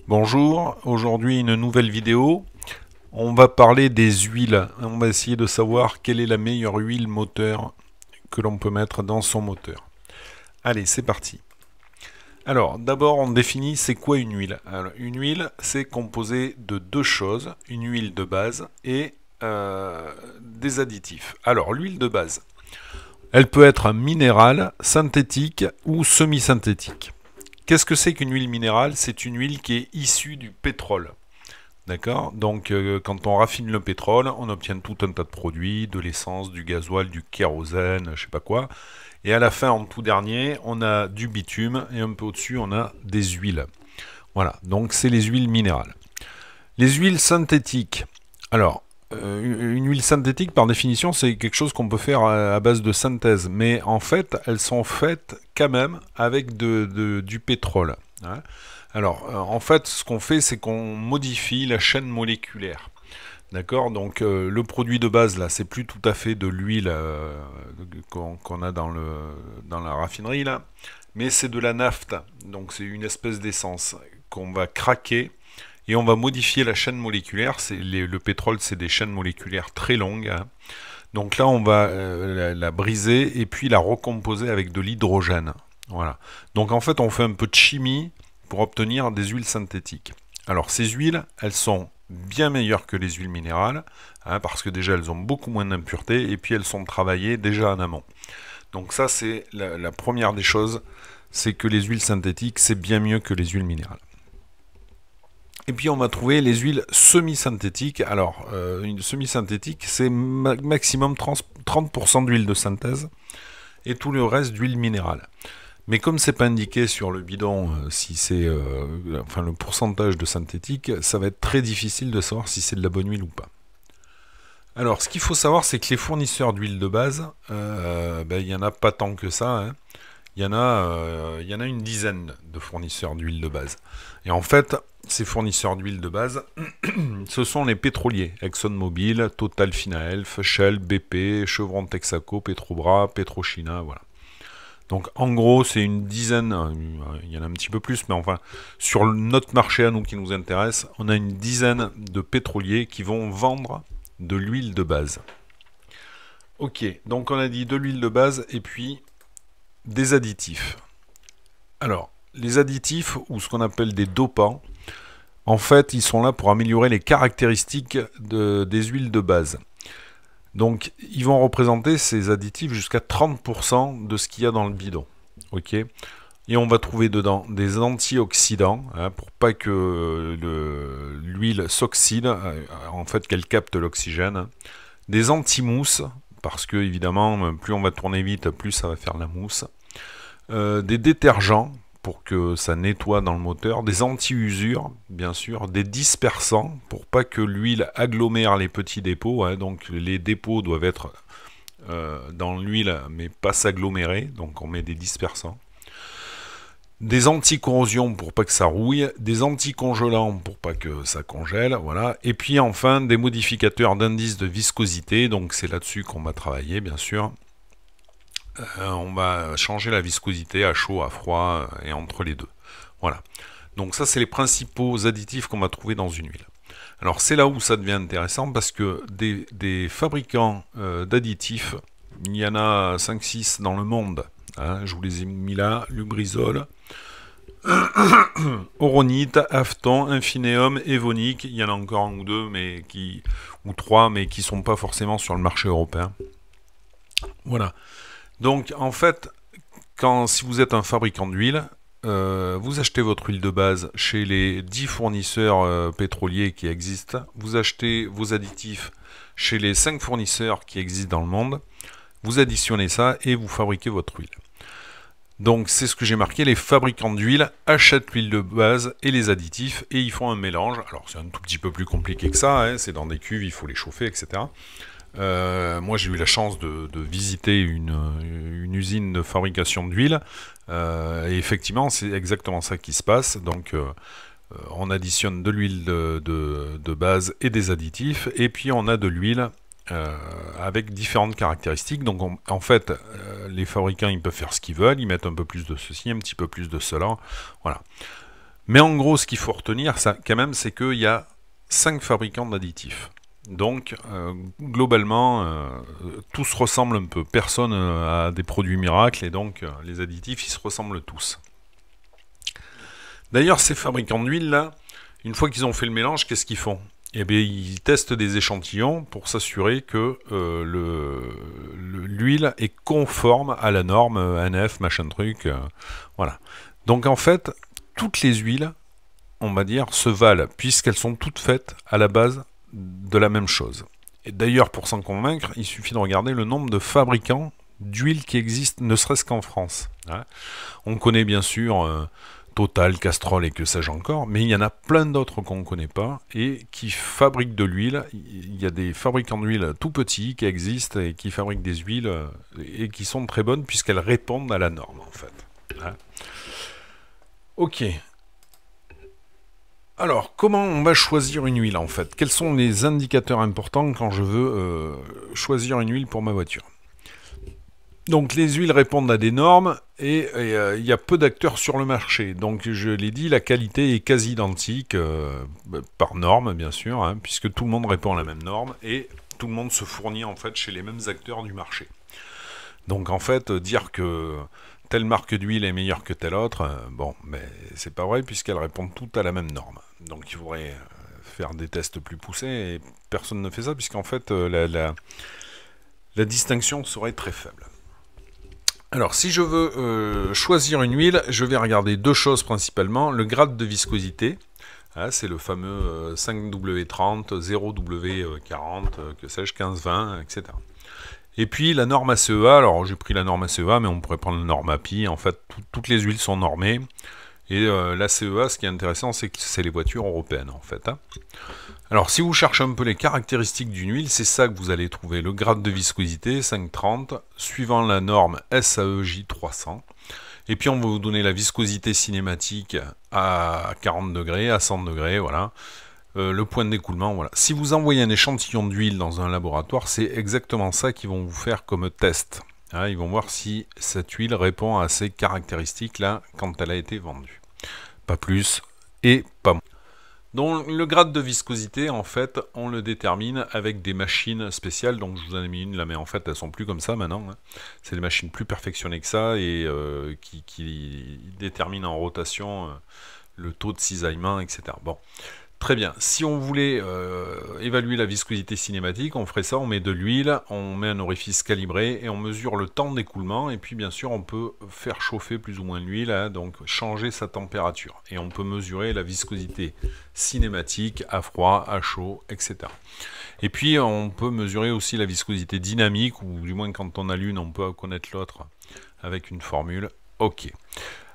Bonjour, aujourd'hui une nouvelle vidéo. On va parler des huiles. On va essayer de savoir quelle est la meilleure huile moteur que l'on peut mettre dans son moteur. Allez, c'est parti. Alors, d'abord, on définit c'est quoi une huile. Alors, une huile, c'est composé de deux choses, une huile de base et des additifs. Alors, l'huile de base, elle peut être minérale, synthétique ou semi-synthétique. Qu'est-ce que c'est qu'une huile minérale? C'est une huile qui est issue du pétrole. D'accord. Donc, quand on raffine le pétrole, on obtient tout un tas de produits, de l'essence, du gasoil, du kérosène, je sais pas quoi. Et à la fin, en tout dernier, on a du bitume et un peu au-dessus, on a des huiles. Voilà, donc c'est les huiles minérales. Les huiles synthétiques. Alors, une huile synthétique, par définition, c'est quelque chose qu'on peut faire à base de synthèse. Mais en fait, elles sont faites quand même avec du pétrole. Hein. Alors, en fait, ce qu'on fait, c'est qu'on modifie la chaîne moléculaire. D'accord. Donc, le produit de base, là, c'est plus tout à fait de l'huile qu'on a dans la raffinerie, là. Mais c'est de la naphte. Donc, c'est une espèce d'essence qu'on va craquer et on va modifier la chaîne moléculaire. Le pétrole, c'est des chaînes moléculaires très longues. Hein. Donc là, on va la briser et puis la recomposer avec de l'hydrogène. Voilà. Donc en fait, on fait un peu de chimie pour obtenir des huiles synthétiques. Alors ces huiles, elles sont bien meilleures que les huiles minérales, hein, parce que déjà elles ont beaucoup moins d'impuretés et puis elles sont travaillées déjà en amont. Donc ça, c'est la première des choses, c'est que les huiles synthétiques, c'est bien mieux que les huiles minérales. Et puis on va trouver les huiles semi-synthétiques. Alors, une semi-synthétique, c'est maximum 30% d'huile de synthèse et tout le reste d'huile minérale. Mais comme c'est pas indiqué sur le bidon si c'est enfin le pourcentage de synthétique, ça va être très difficile de savoir si c'est de la bonne huile ou pas. Alors, ce qu'il faut savoir, c'est que les fournisseurs d'huile de base, il y en a pas tant que ça. Hein. Il y en a une dizaine de fournisseurs d'huile de base. Et en fait, ces fournisseurs d'huile de base, ce sont les pétroliers. ExxonMobil, Total Finaelf, Shell, BP, Chevron Texaco, Petrobras, PetroChina, voilà. Donc en gros, c'est une dizaine, il y en a un petit peu plus, mais enfin, sur notre marché à nous qui nous intéresse, on a une dizaine de pétroliers qui vont vendre de l'huile de base. Ok, donc on a dit de l'huile de base et puis des additifs. Alors, les additifs, ou ce qu'on appelle des dopants, en fait, ils sont là pour améliorer les caractéristiques des huiles de base. Donc, ils vont représenter ces additifs jusqu'à 30% de ce qu'il y a dans le bidon. Ok. Et on va trouver dedans des antioxydants, hein, pour pas que l'huile s'oxyde, en fait qu'elle capte l'oxygène. Des anti-mousses, parce que évidemment, plus on va tourner vite, plus ça va faire la mousse. Des détergents, pour que ça nettoie dans le moteur, des anti-usures, bien sûr, des dispersants, pour pas que l'huile agglomère les petits dépôts, hein, donc les dépôts doivent être dans l'huile, mais pas s'agglomérer, donc on met des dispersants. Des anti-corrosions pour pas que ça rouille, des anti-congelants pour pas que ça congèle, voilà. Et puis enfin, des modificateurs d'indice de viscosité, donc c'est là-dessus qu'on va travailler, bien sûr. On va changer la viscosité à chaud, à froid et entre les deux. Voilà. Donc ça, c'est les principaux additifs qu'on va trouver dans une huile. Alors c'est là où ça devient intéressant parce que des fabricants d'additifs, il y en a 5-6 dans le monde. Hein, je vous les ai mis là, Lubrizol, Oronite, Afton, Infineum, Evonik. Il y en a encore un ou deux, ou trois, mais qui ne sont pas forcément sur le marché européen. Voilà. Donc en fait, si vous êtes un fabricant d'huile, vous achetez votre huile de base chez les 10 fournisseurs pétroliers qui existent, vous achetez vos additifs chez les 5 fournisseurs qui existent dans le monde, vous additionnez ça et vous fabriquez votre huile. Donc c'est ce que j'ai marqué, les fabricants d'huile achètent l'huile de base et les additifs et ils font un mélange. Alors c'est un tout petit peu plus compliqué que ça, hein, c'est dans des cuves, il faut les chauffer, etc. Moi j'ai eu la chance de visiter une usine de fabrication d'huile et effectivement c'est exactement ça qui se passe. Donc on additionne de l'huile de base et des additifs et puis on a de l'huile avec différentes caractéristiques. Donc en fait les fabricants ils peuvent faire ce qu'ils veulent, ils mettent un peu plus de ceci, un petit peu plus de cela, voilà. Mais en gros, ce qu'il faut retenir, ça, quand même, c'est qu'il y a 5 fabricants d'additifs. Donc, globalement, tous ressemblent un peu. Personne a des produits miracles, et donc les additifs, ils se ressemblent tous. D'ailleurs, ces fabricants d'huile, là, une fois qu'ils ont fait le mélange, qu'est-ce qu'ils font? Eh bien, ils testent des échantillons pour s'assurer que l'huile est conforme à la norme NF, machin truc. Voilà. Donc, en fait, toutes les huiles, on va dire, se valent, puisqu'elles sont toutes faites à la base de la même chose. Et d'ailleurs, pour s'en convaincre, il suffit de regarder le nombre de fabricants d'huile qui existent, ne serait-ce qu'en France. On connaît bien sûr Total, Castrol et que sais-je encore, mais il y en a plein d'autres qu'on ne connaît pas et qui fabriquent de l'huile. Il y a des fabricants d'huile tout petits qui existent et qui fabriquent des huiles et qui sont très bonnes puisqu'elles répondent à la norme, en fait. Ok. Alors, comment on va choisir une huile, en fait? Quels sont les indicateurs importants quand je veux choisir une huile pour ma voiture? Donc, les huiles répondent à des normes et il y a peu d'acteurs sur le marché. Donc, je l'ai dit, la qualité est quasi identique, par norme, bien sûr, hein, puisque tout le monde répond à la même norme et tout le monde se fournit, en fait, chez les mêmes acteurs du marché. Donc, en fait, dire que telle marque d'huile est meilleure que telle autre, bon, mais c'est pas vrai puisqu'elles répondent toutes à la même norme. Donc il faudrait faire des tests plus poussés et personne ne fait ça puisqu'en fait la distinction serait très faible. Alors si je veux choisir une huile, je vais regarder deux choses principalement. Le grade de viscosité, c'est le fameux 5W30, 0W40, que sais-je, 15-20, etc. Et puis la norme ACEA, alors j'ai pris la norme ACEA, mais on pourrait prendre la norme API, en fait toutes les huiles sont normées, et l'ACEA, ce qui est intéressant, c'est que c'est les voitures européennes, en fait. Alors si vous cherchez un peu les caractéristiques d'une huile, c'est ça que vous allez trouver, le grade de viscosité, 5,30, suivant la norme SAEJ300, et puis on va vous donner la viscosité cinématique à 40 degrés, à 100 degrés, voilà. Le point d'écoulement, voilà. Si vous envoyez un échantillon d'huile dans un laboratoire, c'est exactement ça qu'ils vont vous faire comme test. Ils vont voir si cette huile répond à ces caractéristiques-là quand elle a été vendue. Pas plus et pas moins. Donc le grade de viscosité, en fait, on le détermine avec des machines spéciales. Donc je vous en ai mis une là, mais en fait elles sont plus comme ça maintenant. C'est des machines plus perfectionnées que ça et qui déterminent en rotation le taux de cisaillement, etc. Bon. Très bien, si on voulait évaluer la viscosité cinématique, on ferait ça, on met de l'huile, on met un orifice calibré et on mesure le temps d'écoulement et puis bien sûr on peut faire chauffer plus ou moins l'huile, donc changer sa température. Et on peut mesurer la viscosité cinématique à froid, à chaud, etc. Et puis on peut mesurer aussi la viscosité dynamique, ou du moins quand on a l'une on peut connaître l'autre avec une formule. Ok.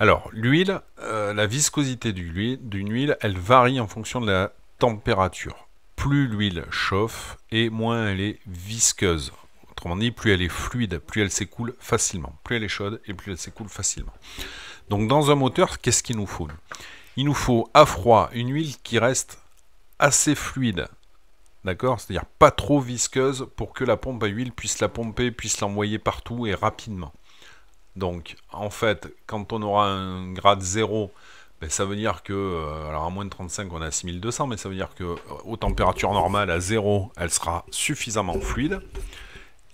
Alors, l'huile, la viscosité d'une huile, elle varie en fonction de la température. Plus l'huile chauffe et moins elle est visqueuse. Autrement dit, plus elle est fluide, plus elle s'écoule facilement. Plus elle est chaude et plus elle s'écoule facilement. Donc dans un moteur, qu'est-ce qu'il nous faut? Il nous faut à froid une huile qui reste assez fluide. D'accord? C'est-à-dire pas trop visqueuse pour que la pompe à huile puisse la pomper, puisse l'envoyer partout et rapidement. Donc, en fait, quand on aura un grade 0, ben, ça veut dire que, alors à moins de 35, on est à 6200, mais ça veut dire que aux températures normales, à 0, elle sera suffisamment fluide.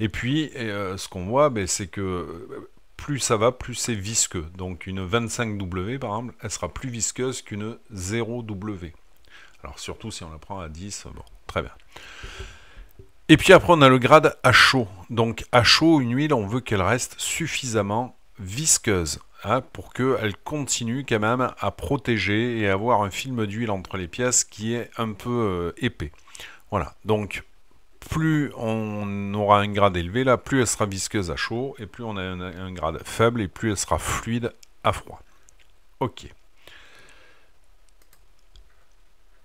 Et puis, ce qu'on voit, ben, c'est que plus ça va, plus c'est visqueux. Donc, une 25W, par exemple, elle sera plus visqueuse qu'une 0W. Alors, surtout si on la prend à 10, bon, très bien. Et puis après, on a le grade à chaud. Donc à chaud, une huile, on veut qu'elle reste suffisamment visqueuse pour qu'elle continue quand même à protéger et avoir un film d'huile entre les pièces qui est un peu épais. Voilà, donc plus on aura un grade élevé, là, plus elle sera visqueuse à chaud, et plus on a un grade faible, et plus elle sera fluide à froid. Ok.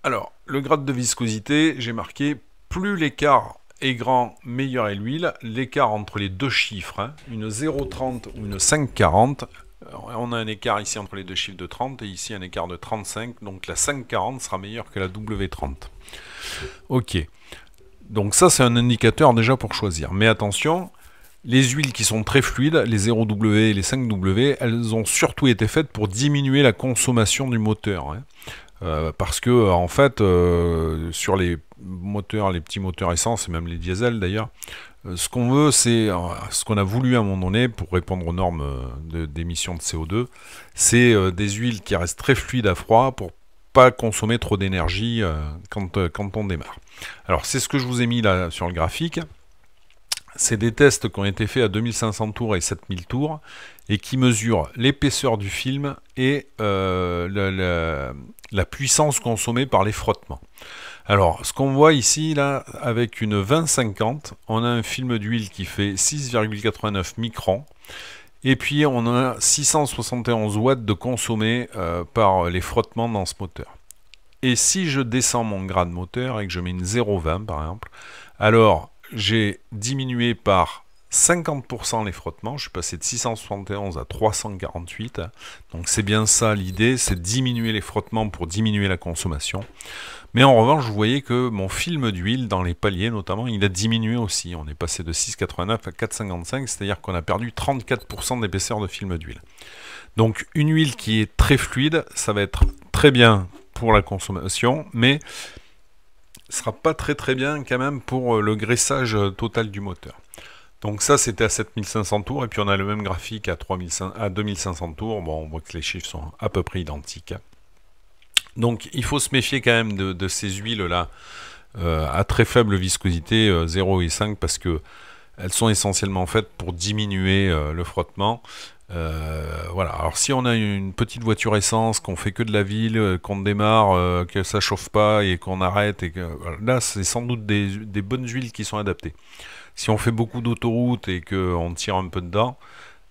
Alors, le grade de viscosité, j'ai marqué plus l'écart est grand, meilleure est l'huile. L'écart entre les deux chiffres, une 0,30 ou une 5,40, on a un écart ici entre les deux chiffres de 30 et ici un écart de 35, donc la 5,40 sera meilleure que la W30. Ok, donc ça c'est un indicateur déjà pour choisir. Mais attention, Les huiles qui sont très fluides, les 0W et les 5W, elles ont surtout été faites pour diminuer la consommation du moteur. Hein. Parce que en fait, sur les moteurs, les petits moteurs essence et même les diesels d'ailleurs, ce qu'on veut, c'est ce qu'on a voulu à un moment donné pour répondre aux normes d'émissions de CO2, c'est des huiles qui restent très fluides à froid pour pas consommer trop d'énergie quand on démarre. Alors c'est ce que je vous ai mis là sur le graphique. C'est des tests qui ont été faits à 2500 tours et 7000 tours et qui mesurent l'épaisseur du film et la puissance consommée par les frottements. Alors, ce qu'on voit ici, là, avec une 2050, on a un film d'huile qui fait 6,89 microns. Et puis, on a 671 watts de consommé par les frottements dans ce moteur. Et si je descends mon grade moteur et que je mets une 0,20 par exemple, alors j'ai diminué par 50% les frottements, je suis passé de 671 à 348, donc c'est bien ça l'idée, c'est diminuer les frottements pour diminuer la consommation. Mais en revanche, vous voyez que mon film d'huile, dans les paliers notamment, il a diminué aussi. On est passé de 6,89 à 4,55, c'est-à-dire qu'on a perdu 34% d'épaisseur de film d'huile. Donc une huile qui est très fluide, ça va être très bien pour la consommation, mais ce sera pas très bien quand même pour le graissage total du moteur. Donc ça c'était à 7500 tours, et puis on a le même graphique à 2500 tours. Bon, on voit que les chiffres sont à peu près identiques. Donc il faut se méfier quand même de ces huiles-là à très faible viscosité, 0 et 5, parce que elles sont essentiellement faites pour diminuer le frottement. Voilà. Alors si on a une petite voiture essence, qu'on fait que de la ville, qu'on démarre, que ça chauffe pas et qu'on arrête, et que, là c'est sans doute des bonnes huiles qui sont adaptées. Si on fait beaucoup d'autoroute et qu'on tire un peu dedans,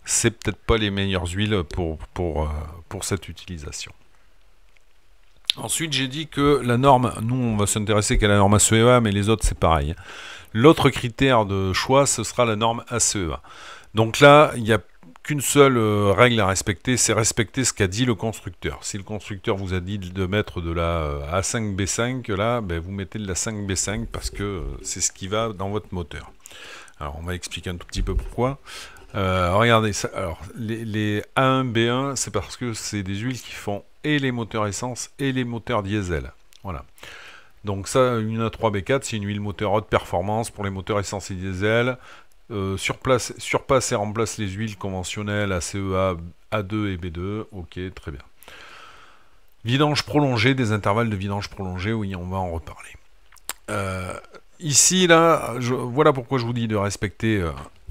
c'est peut-être pas les meilleures huiles pour cette utilisation. Ensuite, j'ai dit que la norme, nous on va s'intéresser qu'à la norme ACEA, mais les autres c'est pareil. L'autre critère de choix, ce sera la norme ACEA. Donc là, il n'y a qu'une seule règle à respecter, c'est respecter ce qu'a dit le constructeur. Si le constructeur vous a dit de mettre de la A5B5, là, ben, vous mettez de la 5B5 parce que c'est ce qui va dans votre moteur. Alors, on va expliquer un tout petit peu pourquoi. Regardez, ça, alors, les A1, B1, c'est parce que c'est des huiles qui font et les moteurs essence et les moteurs diesel. Voilà. Donc ça, une A3B4, c'est une huile moteur haute performance pour les moteurs essence et diesel. Surpasse et remplace les huiles conventionnelles ACEA, A2 et B2. Ok, très bien. Vidange prolongé, des intervalles de vidange prolongé, oui, on va en reparler. Ici, là, voilà pourquoi je vous dis de respecter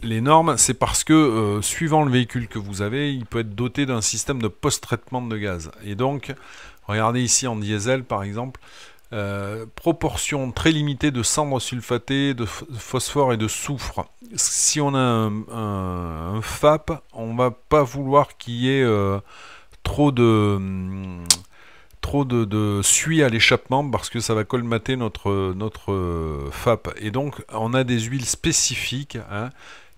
les normes. C'est parce que, suivant le véhicule que vous avez, il peut être doté d'un système de post-traitement de gaz. Et donc, regardez ici en diesel, par exemple, proportion très limitée de cendres sulfatées, de phosphore et de soufre. Si on a un FAP, on va pas vouloir qu'il y ait trop de suie à l'échappement parce que ça va colmater notre FAP. Et donc on a des huiles spécifiques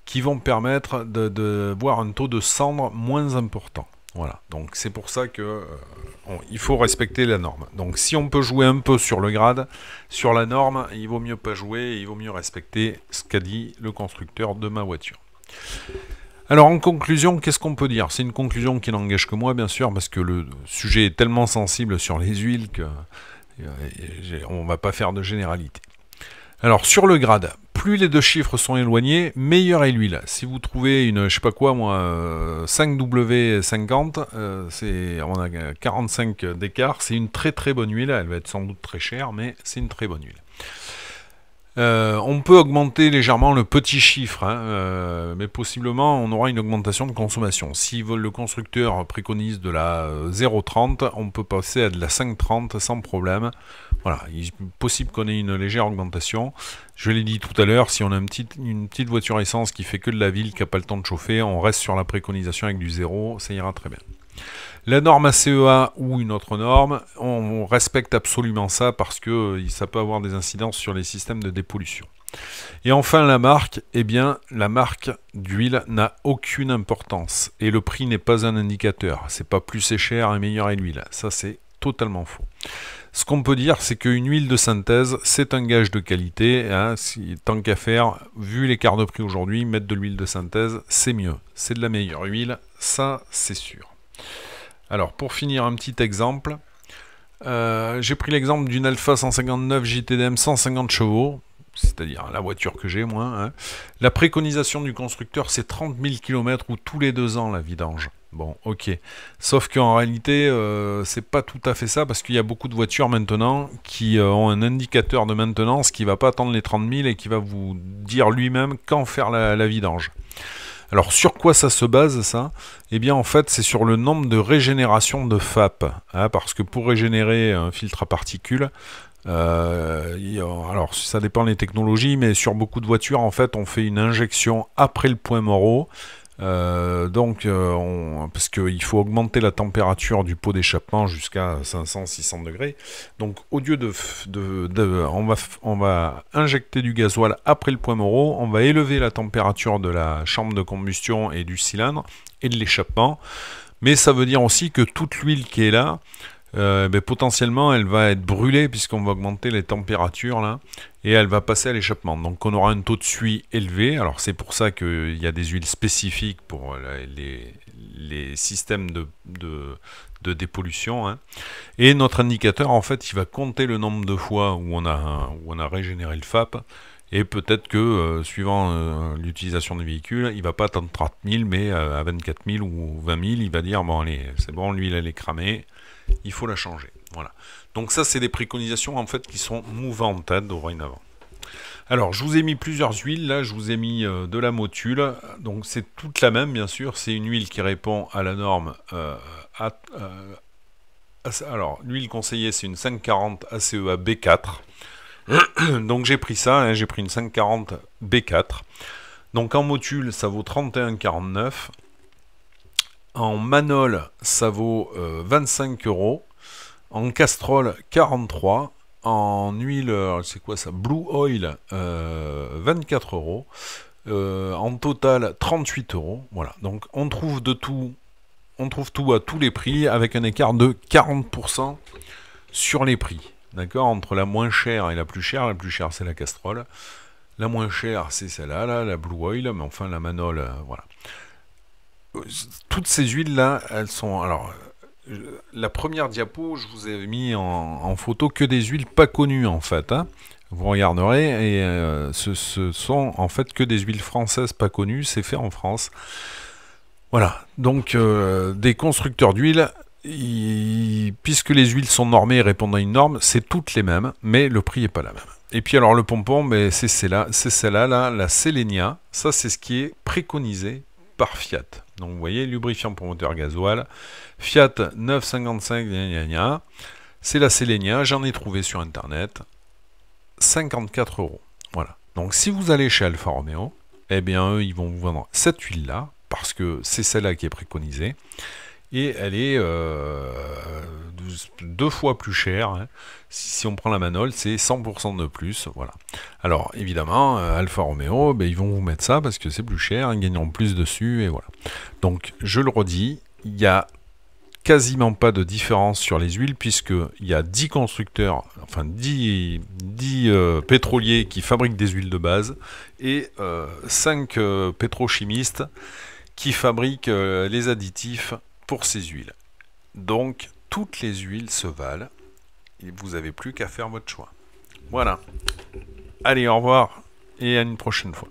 qui vont permettre de voir un taux de cendre moins important. Voilà, donc c'est pour ça que il faut respecter la norme. Donc si on peut jouer un peu sur le grade, sur la norme, il vaut mieux pas jouer, il vaut mieux respecter ce qu'a dit le constructeur de ma voiture. Alors en conclusion, qu'est-ce qu'on peut dire? C'est une conclusion qui n'engage que moi, bien sûr, parce que le sujet est tellement sensible sur les huiles que on va pas faire de généralité. Alors sur le grade, plus les deux chiffres sont éloignés, meilleure est l'huile. Si vous trouvez une, je sais pas quoi moi, 5W50, on a 45 d'écart, c'est une très très bonne huile, elle va être sans doute très chère, mais c'est une très bonne huile. On peut augmenter légèrement le petit chiffre, mais possiblement on aura une augmentation de consommation. Si le constructeur préconise de la 0,30, on peut passer à de la 5,30 sans problème. Voilà, il est possible qu'on ait une légère augmentation. Je l'ai dit tout à l'heure, si on a une petite voiture essence qui fait que de la ville, qui n'a pas le temps de chauffer, on reste sur la préconisation avec du 0, ça ira très bien. La norme ACEA ou une autre norme, on respecte absolument ça parce que ça peut avoir des incidences sur les systèmes de dépollution. Et enfin la marque, eh bien la marque d'huile n'a aucune importance et le prix n'est pas un indicateur. C'est pas plus c'est cher et meilleure est l'huile. Ça c'est totalement faux. Ce qu'on peut dire, c'est qu'une huile de synthèse, c'est un gage de qualité. Hein, tant qu'à faire, vu l'écart de prix aujourd'hui, mettre de l'huile de synthèse, c'est mieux. C'est de la meilleure huile, ça c'est sûr. Alors, pour finir, un petit exemple. J'ai pris l'exemple d'une Alfa 159 JTDM 150 chevaux, c'est-à-dire la voiture que j'ai, moi. Hein. La préconisation du constructeur, c'est 30 000 km ou tous les 2 ans la vidange. Bon, ok. Sauf qu'en réalité, c'est pas tout à fait ça, parce qu'il y a beaucoup de voitures maintenant qui ont un indicateur de maintenance qui va pas attendre les 30 000 et qui va vous dire lui-même quand faire la vidange. Alors sur quoi ça se base ça? Eh bien en fait c'est sur le nombre de régénérations de FAP, hein, parce que pour régénérer un filtre à particules, alors ça dépend des technologies, mais sur beaucoup de voitures en fait on fait une injection après le point Moreau. Parce qu'il faut augmenter la température du pot d'échappement jusqu'à 500-600 degrés. Donc au lieu on va injecter du gasoil après le point Moreau, on va élever la température de la chambre de combustion et du cylindre et de l'échappement. Mais ça veut dire aussi que toute l'huile qui est là, potentiellement elle va être brûlée puisqu'on va augmenter les températures là et elle va passer à l'échappement. Donc on aura un taux de suie élevé. Alors c'est pour ça qu'il y a des huiles spécifiques pour les systèmes de dépollution. Hein. Et notre indicateur en fait il va compter le nombre de fois où on a régénéré le FAP. Et peut-être que, suivant l'utilisation du véhicule, il ne va pas attendre 30 000, mais à 24 000 ou 20 000, il va dire, bon allez, c'est bon, l'huile elle est cramée, il faut la changer. Voilà. Donc ça, c'est des préconisations en fait qui sont mouvantes dorénavant. Alors, je vous ai mis plusieurs huiles, là, je vous ai mis de la Motul, donc c'est toute la même, bien sûr, c'est une huile qui répond à la norme alors, l'huile conseillée, c'est une 540 ACEA B4. Donc j'ai pris ça, hein, j'ai pris une 540 B4. Donc en Motul, ça vaut 31,49. En Manol, ça vaut 25 €. En Castrol, 43. En huile, c'est quoi ça? Blue Oil, 24 €. En total, 38 €. Voilà, donc on trouve de tout. On trouve tout à tous les prix avec un écart de 40% sur les prix. D'accord, entre la moins chère et la plus chère c'est la Castrol. La moins chère, c'est celle-là, la Blue Oil, mais enfin la Manol, voilà. Toutes ces huiles-là, elles sont... Alors, la première diapo, je vous ai mis en photo que des huiles pas connues, en fait. Hein. Vous regarderez, et ce sont en fait que des huiles françaises pas connues, c'est fait en France. Voilà, donc des constructeurs d'huile... puisque les huiles sont normées et répondent à une norme, c'est toutes les mêmes, mais le prix n'est pas la même. Et puis alors le pompon, c'est celle-là, la Selenia. Ça c'est ce qui est préconisé par Fiat. Donc vous voyez, lubrifiant pour moteur gasoil, Fiat 955, c'est la Selenia, j'en ai trouvé sur internet, 54 €. Voilà. Donc si vous allez chez Alfa Romeo, eh bien eux ils vont vous vendre cette huile-là, parce que c'est celle-là qui est préconisée. Et elle est 2 fois plus chère. Hein. Si on prend la Manol, c'est 100% de plus. Voilà. Alors, évidemment, Alfa Romeo, ils vont vous mettre ça parce que c'est plus cher, ils gagneront plus dessus, et voilà. Donc, je le redis, il n'y a quasiment pas de différence sur les huiles, puisqu'il y a 10 constructeurs, enfin 10 pétroliers qui fabriquent des huiles de base, et 5 pétrochimistes qui fabriquent les additifs pour ces huiles. Donc, toutes les huiles se valent et vous n'avez plus qu'à faire votre choix. Voilà. Allez, au revoir et à une prochaine fois.